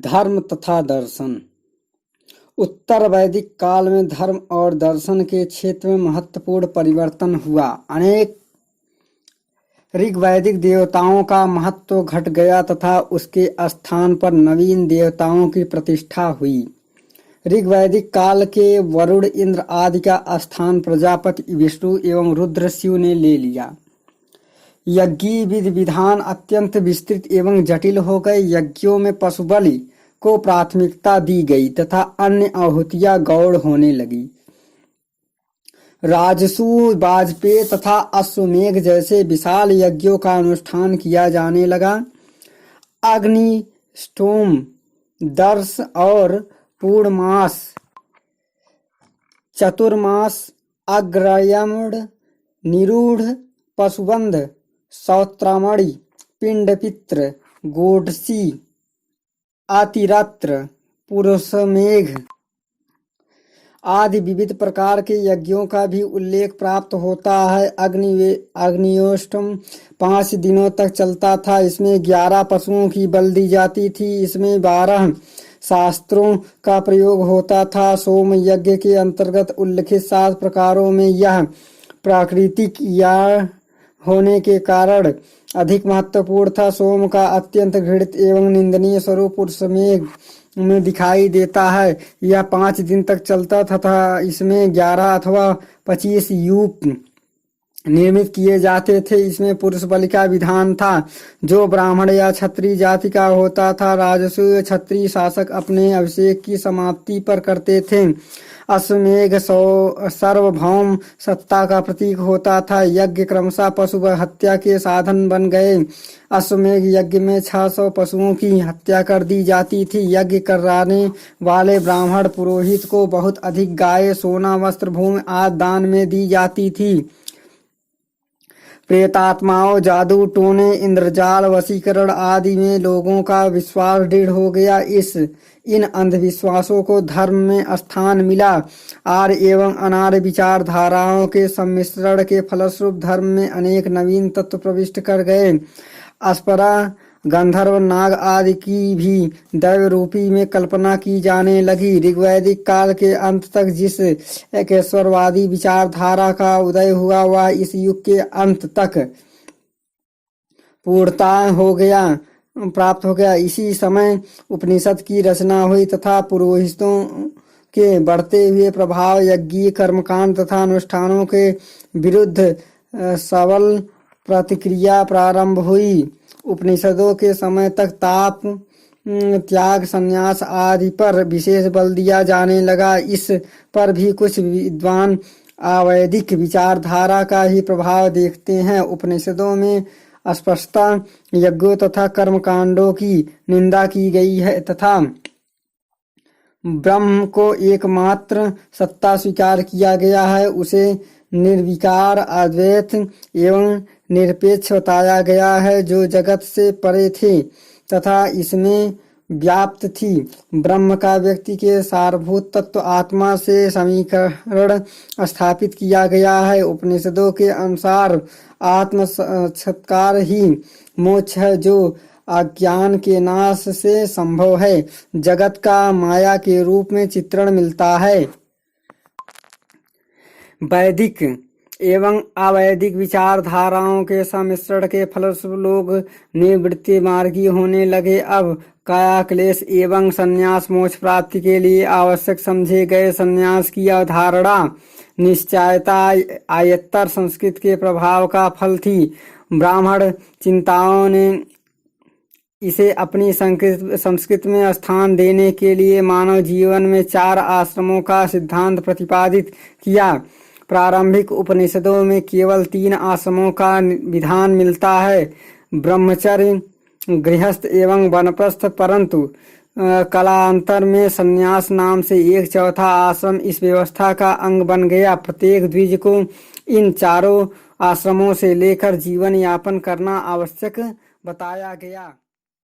धर्म तथा दर्शन। उत्तर वैदिक काल में धर्म और दर्शन के क्षेत्र में महत्वपूर्ण परिवर्तन हुआ। अनेक ऋग्वैदिक देवताओं का महत्व घट गया तथा उसके स्थान पर नवीन देवताओं की प्रतिष्ठा हुई। ऋग्वैदिक काल के वरुण, इंद्र आदि का स्थान प्रजापति विष्णु एवं रुद्र शिव ने ले लिया। यज्ञीय विधि विधान अत्यंत विस्तृत एवं जटिल हो गए। यज्ञों में पशु बलि को प्राथमिकता दी गई तथा अन्य आहुतियां गौण होने लगी। राजसूय, वाजपेय तथा अश्वमेघ जैसे विशाल यज्ञों का अनुष्ठान किया जाने लगा। अग्नि, स्टोम, दर्श और पूर्णमास, चतुर्मास, अग्रयमण, निरूढ़, पशुबंध, सौत्रामणि, पिंडपित्र, गोडसी, अतिरत्र, पुरुषमेघ आदि विविध प्रकार के यज्ञों का भी उल्लेख प्राप्त होता है। अग्नियोष्टम 5 दिनों तक चलता था। इसमें 11 पशुओं की बलि दी जाती थी। इसमें 12 शास्त्रों का प्रयोग होता था। सोम यज्ञ के अंतर्गत उल्लिखित 7 प्रकारों में यह प्राकृतिक या होने के कारण अधिक महत्वपूर्ण था। सोम का अत्यंत घृणित एवं निंदनीय स्वरूप पुरुषमेघ में दिखाई देता है। यह 5 दिन तक चलता तथा इसमें 11 अथवा 25 यूप निर्मित किए जाते थे। इसमें पुरुष बलि का विधान था जो ब्राह्मण या क्षत्रिय जाति का होता था। राजसूय क्षत्रिय शासक अपने अभिषेक की समाप्ति पर करते थे। अश्वमेघ सार्वभौम सत्ता का प्रतीक होता था। यज्ञ क्रमशः पशु हत्या के साधन बन गए। अश्वमेघ यज्ञ में 600 पशुओं की हत्या कर दी जाती थी। यज्ञ कराने वाले ब्राह्मण पुरोहित को बहुत अधिक गाय, सोना, वस्त्र, भूमि आदि दान में दी जाती थी। प्रेतात्माओं, जादू टोने, इंद्रजाल, वशीकरण आदि में लोगों का विश्वास दृढ़ हो गया। इन अंधविश्वासों को धर्म में स्थान मिला। आर्य एवं अनार्य विचारधाराओं के सम्मिश्रण के फलस्वरूप धर्म में अनेक नवीन तत्व प्रविष्ट कर गए। अस्परा, गंधर्व, नाग आदि की भी दैव रूपी में कल्पना की जाने लगी। ऋग्वैदिक काल के अंत तक जिस एकेश्वरवादी विचारधारा का उदय हुआ वह इस युग के अंत तक पूर्णता प्राप्त हो गया। इसी समय उपनिषद की रचना हुई तथा पुरोहितों के बढ़ते हुए प्रभाव यज्ञीय कर्मकांड तथा अनुष्ठानों के विरुद्ध सबल प्रतिक्रिया प्रारंभ हुई। उपनिषदों के समय तक ताप, त्याग, संन्यास आदि पर विशेष बल दिया जाने लगा। इस पर भी कुछ विद्वान अवैदिक विचारधारा का ही प्रभाव देखते हैं। उपनिषदों में स्पष्टता यज्ञों तथा कर्मकांडों की निंदा की गई है तथा ब्रह्म को एकमात्र सत्ता स्वीकार किया गया है। उसे निर्विकार, अद्वैत एवं निरपेक्ष बताया गया है जो जगत से परे थे तथा इसमें व्याप्त थी। ब्रह्म का व्यक्ति के सारभूत तत्व आत्मा से समीकरण स्थापित किया गया है। उपनिषदों के अनुसार आत्म साक्षात्कार ही मोक्ष है जो अज्ञान के नाश से संभव है। जगत का माया के रूप में चित्रण मिलता है। वैदिक एवं अवैदिक विचारधाराओं के सम्मिश्रण के फलस्वरूप लोग निवृत्ति मार्गी होने लगे। अब काया क्लेश एवं संन्यास मोक्ष प्राप्ति के लिए आवश्यक समझे गए। संन्यास की अवधारणा निश्चयता आयत्तर संस्कृत के प्रभाव का फल थी। ब्राह्मण चिंताओं ने इसे अपनी संस्कृत में स्थान देने के लिए मानव जीवन में 4 आश्रमों का सिद्धांत प्रतिपादित किया। प्रारंभिक उपनिषदों में केवल 3 आश्रमों का विधान मिलता है, ब्रह्मचर्य, गृहस्थ एवं वानप्रस्थ, परंतु कालांतर में संन्यास नाम से 1/4 आश्रम इस व्यवस्था का अंग बन गया। प्रत्येक द्विज को इन 4 आश्रमों से लेकर जीवन यापन करना आवश्यक बताया गया।